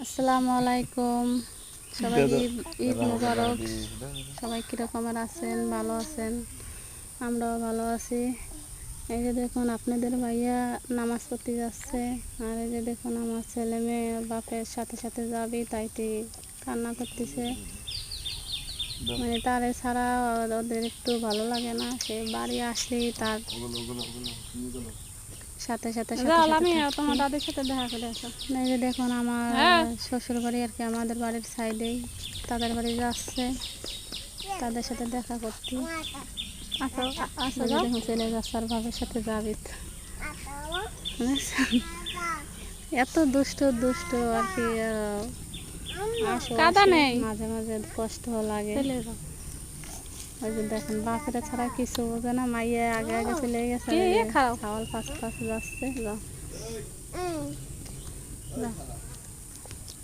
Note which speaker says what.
Speaker 1: আসসালামু আলাইকুম সবাইকে ঈদ মোবারক। সবাই কীরকমের আছেন? ভালো আছেন? আমরাও ভালো আছি। এই যে দেখুন আপনাদের ভাইয়া নামাজ পড়তে যাচ্ছে, আর এই যে দেখুন আমার ছেলে মেয়ে বাপের সাথে সাথে যাবি তাইটি কান্না করতেছে। মানে তারে ছাড়া ওদের একটু ভালো লাগে না, সে বাড়ি আসলেই তার সাথে সাথে তোমার দাদির সাথে দেখা করে আসো। এই যে দেখুন আমার শ্বশুর বাড়ি আর কি আমাদের বাড়ির সাইডেই, তাদের বাড়ি যাচ্ছে তাদের সাথে দেখা করতে। দেখুন চলে যাচ্ছে আর বাবার সাথে যাবি। এত দুষ্ট দুষ্ট আর কি, কাদা নেই, মাঝে মাঝে কষ্ট লাগে। ওই যে দেখেন বাপেরা ছাড়া কিছু বোঝে না, মাইয়া আগে আগে চলে গেছে, ছাওয়াল পাশে পাশে যাচ্ছে।